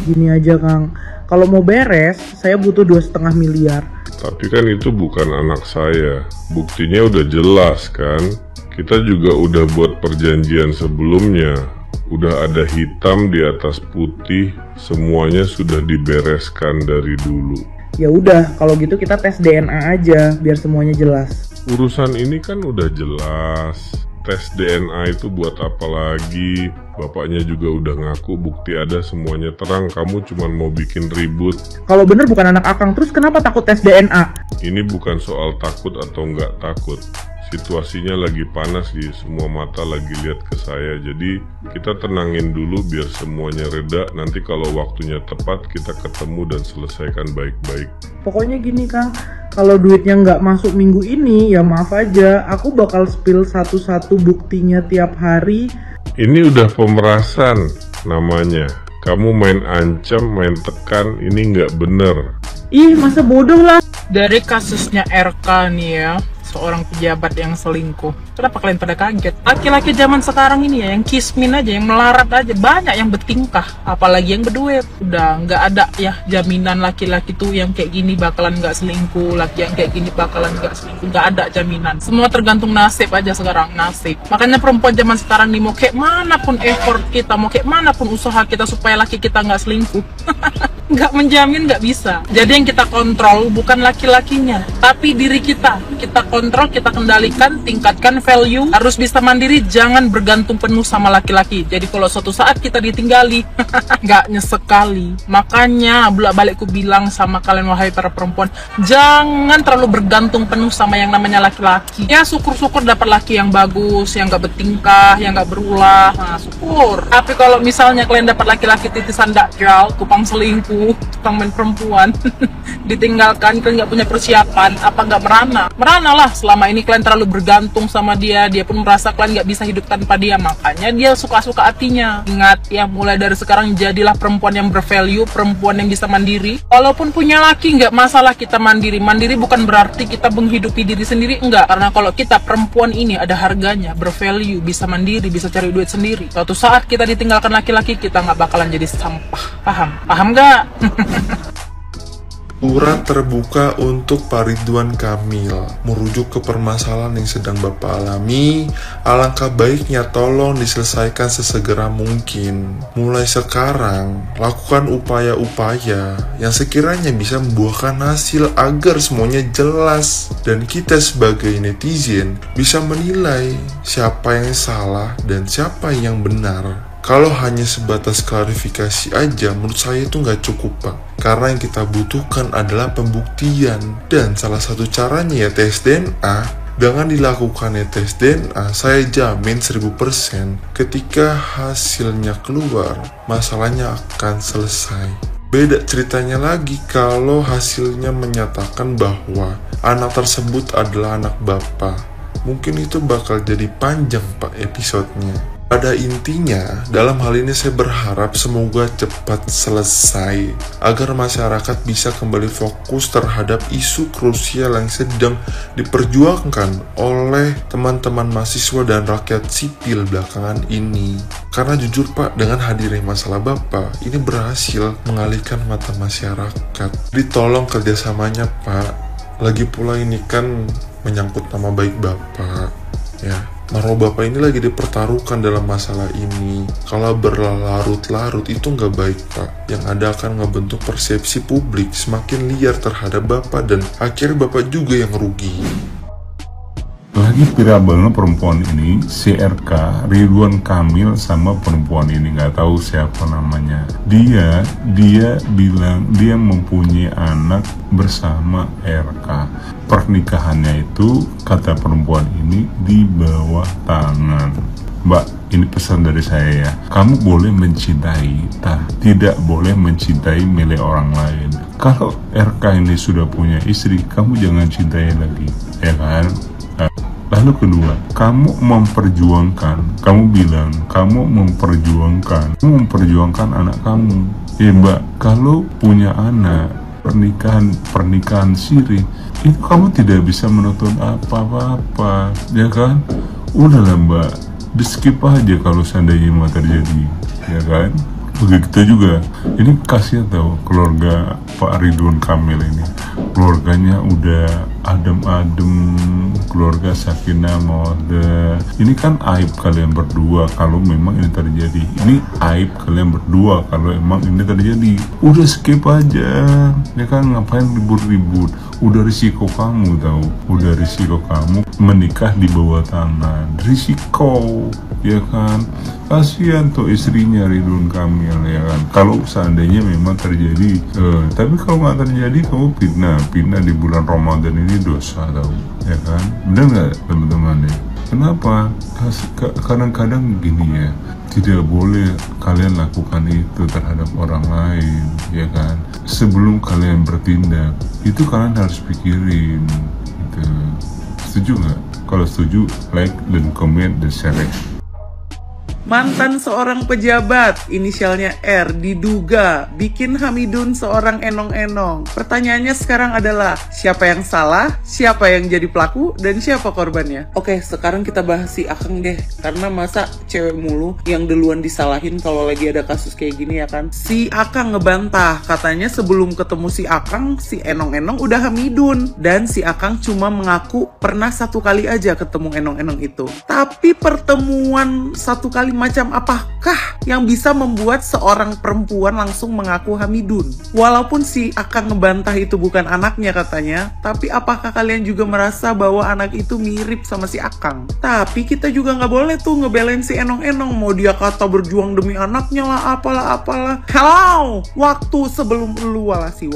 Gini aja Kang, kalau mau beres, saya butuh 2,5 miliar. Tapi kan itu bukan anak saya. Buktinya udah jelas kan. Kita juga udah buat perjanjian sebelumnya. Udah ada hitam di atas putih, semuanya sudah dibereskan dari dulu. Ya udah, kalau gitu kita tes DNA aja, biar semuanya jelas. Urusan ini kan udah jelas. Tes DNA itu buat apa lagi? Bapaknya juga udah ngaku bukti ada, semuanya terang. Kamu cuma mau bikin ribut. Kalau bener bukan anak Akang, terus kenapa takut tes DNA? Ini bukan soal takut atau nggak takut. Situasinya lagi panas di semua mata lagi lihat ke saya. Jadi kita tenangin dulu biar semuanya reda. Nanti kalau waktunya tepat kita ketemu dan selesaikan baik-baik. Pokoknya gini Kang, kalau duitnya nggak masuk minggu ini, ya maaf aja, aku bakal spill satu-satu buktinya tiap hari. Ini udah pemerasan namanya. Kamu main ancam, main tekan, ini nggak bener. Ih, masa bodoh lah. Dari kasusnya RK nih ya, seorang pejabat yang selingkuh. Kenapa kalian pada kaget? Laki-laki zaman sekarang ini ya, yang kismin aja, yang melarat aja, banyak yang bertingkah. Apalagi yang berduit. Udah nggak ada ya jaminan laki-laki tuh yang kayak gini bakalan nggak selingkuh, laki yang kayak gini bakalan nggak selingkuh. Nggak ada jaminan. Semua tergantung nasib aja sekarang, nasib. Makanya perempuan zaman sekarang nih, mau kayak manapun effort kita, mau kayak manapun usaha kita supaya laki kita nggak selingkuh, nggak menjamin, nggak bisa. Jadi yang kita kontrol bukan laki-lakinya, tapi diri kita. Kita kontrol, kita kendalikan, tingkatkan value, harus bisa mandiri, jangan bergantung penuh sama laki-laki. Jadi kalau suatu saat kita ditinggali, nggak nyesek kali. Makanya bolak-balik ku bilang sama kalian wahai para perempuan, jangan terlalu bergantung penuh sama yang namanya laki-laki. Ya syukur-syukur dapat laki yang bagus, yang nggak bertingkah, yang nggak berulah, nah syukur. Tapi kalau misalnya kalian dapat laki-laki titisan dakjal, tukang selingkuh, tukang main perempuan, ditinggalkan, kalian nggak punya persiapan, apa nggak merana? Merana lah, selama ini kalian terlalu bergantung sama dia, dia pun merasa kalian nggak bisa hidup tanpa dia, makanya dia suka-suka hatinya. Ingat ya, mulai dari sekarang jadilah perempuan yang bervalue, perempuan yang bisa mandiri. Walaupun punya laki, nggak masalah kita mandiri. Mandiri bukan berarti kita menghidupi diri sendiri, enggak. Karena kalau kita perempuan ini ada harganya, bervalue, bisa mandiri, bisa cari duit sendiri. Suatu saat kita ditinggalkan laki-laki, kita nggak bakalan jadi sampah. Paham? Paham nggak? Surat terbuka untuk Pak Ridwan Kamil, merujuk ke permasalahan yang sedang Bapak alami. Alangkah baiknya tolong diselesaikan sesegera mungkin. Mulai sekarang, lakukan upaya-upaya yang sekiranya bisa membuahkan hasil agar semuanya jelas. Dan kita sebagai netizen bisa menilai siapa yang salah dan siapa yang benar. Kalau hanya sebatas klarifikasi aja, menurut saya itu nggak cukup, Pak. Karena yang kita butuhkan adalah pembuktian. Dan salah satu caranya ya tes DNA. Dengan dilakukannya tes DNA, saya jamin 1000% ketika hasilnya keluar, masalahnya akan selesai. Beda ceritanya lagi kalau hasilnya menyatakan bahwa anak tersebut adalah anak Bapak. Mungkin itu bakal jadi panjang, Pak, episodenya. Pada intinya, dalam hal ini saya berharap semoga cepat selesai agar masyarakat bisa kembali fokus terhadap isu krusial yang sedang diperjuangkan oleh teman-teman mahasiswa dan rakyat sipil belakangan ini. Karena jujur Pak, dengan hadirnya masalah Bapak, ini berhasil mengalihkan mata masyarakat. Ditolong kerjasamanya Pak, lagi pula ini kan menyangkut nama baik Bapak, ya. Marwah Bapak ini lagi dipertaruhkan dalam masalah ini. Kalau berlarut-larut itu nggak baik Pak. Yang ada akan ngebentuk persepsi publik semakin liar terhadap Bapak dan akhirnya Bapak juga yang rugi. Lagi viral banget perempuan ini, CRK, Ridwan Kamil sama perempuan ini, nggak tahu siapa namanya. Dia bilang dia mempunyai anak bersama RK. Pernikahannya itu, kata perempuan ini, di bawah tangan. Mbak, ini pesan dari saya ya. Kamu boleh mencintai, tidak boleh mencintai milik orang lain. Kalau RK ini sudah punya istri, kamu jangan cintai lagi, ya kan? Lalu kedua, kamu bilang kamu memperjuangkan anak kamu. Ya Mbak, kalau punya anak, pernikahan siri, itu kamu tidak bisa menuntut apa-apa, ya kan? Udahlah Mbak, di skip aja kalau seandainya mau terjadi, ya kan? begitu juga. Ini kasihan tau keluarga Pak Ridwan Kamil ini. Keluarganya udah adem-adem, keluarga sakinah mawaddah. Ini kan aib kalian berdua kalau memang ini terjadi. Ini aib kalian berdua kalau emang ini terjadi. Udah skip aja, ya kan, ngapain ribut-ribut? Udah risiko kamu tahu, udah risiko kamu menikah di bawah tangan, risiko, ya kan. Kasihan tuh istrinya Ridwan Kamil, ya kan. Kalau seandainya memang terjadi, tapi kalau nggak terjadi kamu pindah di bulan Ramadan ini dosa tahu, ya kan. Benar nggak teman-teman ya? Kenapa? Kadang-kadang gini ya, tidak boleh kalian lakukan itu terhadap orang lain, ya kan. Sebelum kalian bertindak, itu kalian harus pikirin gitu. Setuju nggak? Kalau setuju, like dan komen dan share. Mantan seorang pejabat, inisialnya R, diduga bikin Hamidun seorang enong-enong. Pertanyaannya sekarang adalah, siapa yang salah, siapa yang jadi pelaku, dan siapa korbannya? Oke, sekarang kita bahas si Akang deh. Karena masa cewek mulu yang duluan disalahin kalau lagi ada kasus kayak gini, ya kan? Si Akang ngebantah, katanya sebelum ketemu si Akang, si enong-enong udah Hamidun. Dan si Akang cuma mengaku pernah satu kali aja ketemu enong-enong itu. Tapi pertemuan satu kali macam apakah yang bisa membuat seorang perempuan langsung mengaku Hamidun? Walaupun si Akang ngebantah itu bukan anaknya katanya, tapi apakah kalian juga merasa bahwa anak itu mirip sama si Akang? Tapi kita juga nggak boleh tuh ngebelain si enong-enong, mau dia kata berjuang demi anaknya lah, apalah. Hello, waktu sebelum lu walasi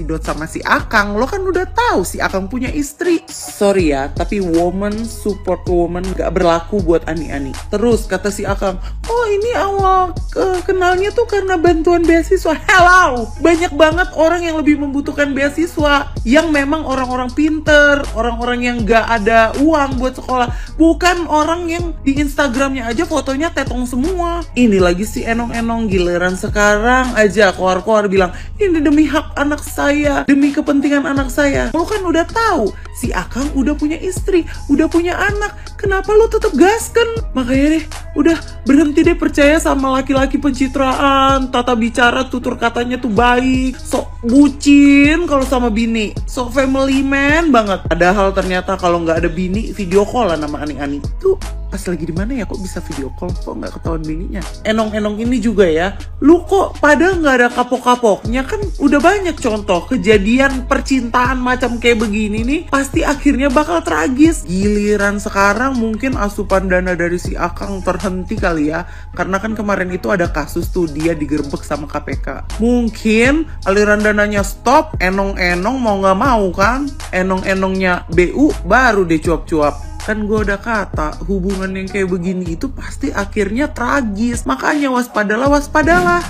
dot sama si Akang, lo kan udah tahu si Akang punya istri. Sorry ya, tapi woman support woman gak berlaku buat ani-ani. Terus kata si Akang, oh ini awal kenalnya tuh karena bantuan beasiswa. Hello, banyak banget orang yang lebih membutuhkan beasiswa, yang memang orang-orang pinter, orang-orang yang gak ada uang buat sekolah, bukan orang yang di Instagramnya aja fotonya tetong semua. Ini lagi si enong-enong giliran sekarang aja keluar-keluar bilang, ini demi hak anak saya, demi kepentingan anak saya. Lo kan udah tahu si Akang udah punya istri, udah punya anak, kenapa lo tetap gaskan? Makanya deh, udah berhenti deh percaya sama laki-laki pencitraan, tata bicara tutur katanya tuh baik, sok bucin kalau sama bini, sok family man banget. Padahal ternyata kalau nggak ada bini, video call lah nama ani-ani tuh. Pas lagi di mana ya kok bisa video call, kok nggak ketahuan bininya? Enong-enong ini juga ya, lu kok pada nggak ada kapok-kapoknya? Kan udah banyak contoh kejadian percintaan macam kayak begini nih, pasti akhirnya bakal tragis. Giliran sekarang mungkin asupan dana dari si Akang terhenti kali ya, karena kan kemarin itu ada kasus tuh dia digerebek sama KPK. Mungkin aliran dananya stop, enong-enong mau nggak mau kan, enong-enongnya BU baru deh cuap-cuap. Kan gue udah kata, hubungan yang kayak begini itu pasti akhirnya tragis. Makanya waspadalah.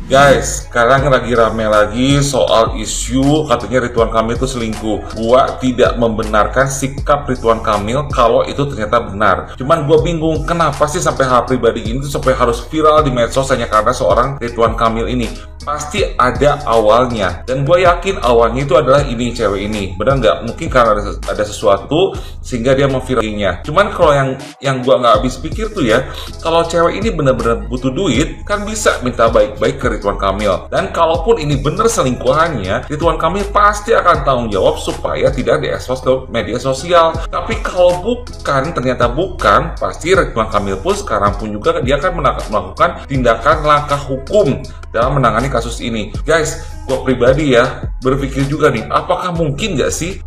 Guys, sekarang lagi rame lagi soal isu katanya Ridwan Kamil itu selingkuh. Gua tidak membenarkan sikap Ridwan Kamil kalau itu ternyata benar. Cuman gua bingung kenapa sih sampai hal pribadi ini tuh sampai harus viral di medsos hanya karena seorang Ridwan Kamil ini. Pasti ada awalnya, dan gue yakin awalnya itu adalah ini cewek ini, benar nggak? Mungkin karena ada sesuatu sehingga dia memviralnya. Cuman kalau yang gue nggak habis pikir tuh ya, kalau cewek ini benar-benar butuh duit, kan bisa minta baik-baik ke Ridwan Kamil. Dan kalaupun ini bener selingkuhannya, Ridwan Kamil pasti akan tanggung jawab supaya tidak diekspos ke media sosial. Tapi kalau bukan, ternyata bukan, pasti Ridwan Kamil pun sekarang pun juga dia akan melakukan tindakan langkah hukum dalam menangani kasus ini. Guys, gue pribadi ya berpikir juga nih, apakah mungkin nggak sih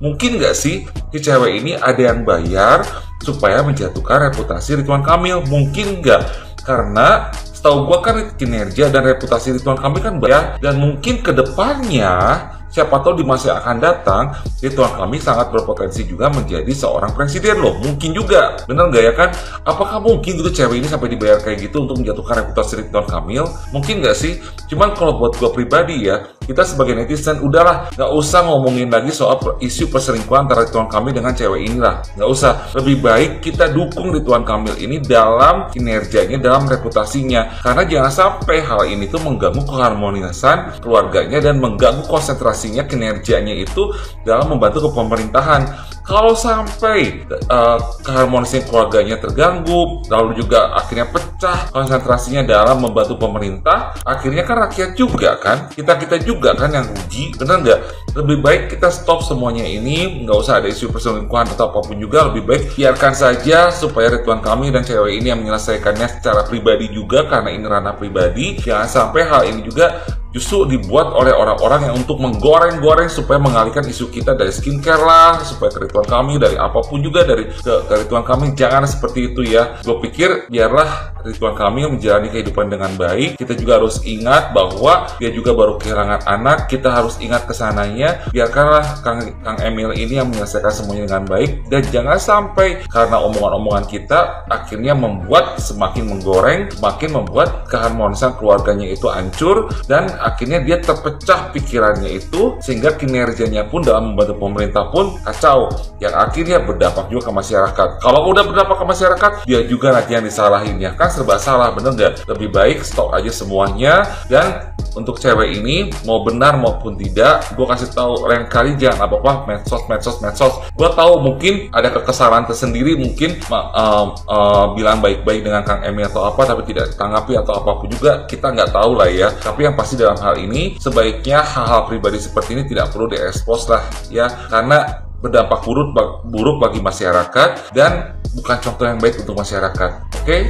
si cewek ini ada yang bayar supaya menjatuhkan reputasi Ridwan Kamil? Mungkin nggak, karena setahu gue kan kinerja dan reputasi Ridwan Kamil kan bayar, dan mungkin kedepannya siapa tahu di masa yang akan datang Ridwan Kamil sangat berpotensi juga menjadi seorang presiden loh. Mungkin juga, bener nggak ya kan? Apakah mungkin gitu cewek ini sampai dibayar kayak gitu untuk menjatuhkan reputasi Ridwan Kamil? Mungkin nggak sih? Cuman kalau buat gue pribadi ya, kita sebagai netizen udahlah, nggak usah ngomongin lagi soal isu perselingkuhan antara Ridwan Kamil dengan cewek inilah. Nggak usah. Lebih baik kita dukung Ridwan Kamil ini dalam kinerjanya, dalam reputasinya. Karena jangan sampai hal ini tuh mengganggu keharmonisan keluarganya dan mengganggu konsentrasi kinerjanya itu dalam membantu kepemerintahan. Kalau sampai keharmonisan keluarganya terganggu, lalu juga akhirnya pecah konsentrasinya dalam membantu pemerintah, akhirnya kan rakyat juga kan, kita juga kan yang rugi, benar nggak? Lebih baik kita stop semuanya ini, nggak usah ada isu perselingkuhan atau apapun juga, lebih baik biarkan saja supaya Ridwan Kamil dan cewek ini yang menyelesaikannya secara pribadi juga, karena ini ranah pribadi. Jangan sampai hal ini juga justru dibuat oleh orang-orang yang untuk menggoreng-goreng supaya mengalihkan isu kita dari skincare lah, supaya ke Ridwan Kamil, dari apapun juga, dari ke Ridwan Kamil. Jangan seperti itu ya. Gue pikir biarlah Ridwan Kamil menjalani kehidupan dengan baik. Kita juga harus ingat bahwa dia juga baru kehilangan anak. Kita harus ingat kesananya. Biarkanlah Kang Emil ini yang menyelesaikan semuanya dengan baik, dan jangan sampai karena omongan-omongan kita akhirnya membuat semakin menggoreng, semakin membuat keharmonisan keluarganya itu hancur, dan akhirnya dia terpecah pikirannya itu, sehingga kinerjanya pun dalam membantu pemerintah pun kacau, yang akhirnya berdampak juga ke masyarakat. Kalau udah berdampak ke masyarakat, dia juga nanti yang disalahin, ya kan, serba salah, bener nggak? Lebih baik stop aja semuanya. Dan untuk cewek ini, mau benar maupun tidak, gue kasih tahu lain kali jangan apa-apa medsos. Gue tahu mungkin ada kekesalan tersendiri, mungkin bilang baik-baik dengan Kang Emil atau apa, tapi tidak ditanggapi atau apapun juga, kita nggak tahu lah ya. Tapi yang pasti dalam hal ini, sebaiknya hal-hal pribadi seperti ini tidak perlu diekspos lah ya, karena berdampak buruk bagi masyarakat dan bukan contoh yang baik untuk masyarakat. Oke?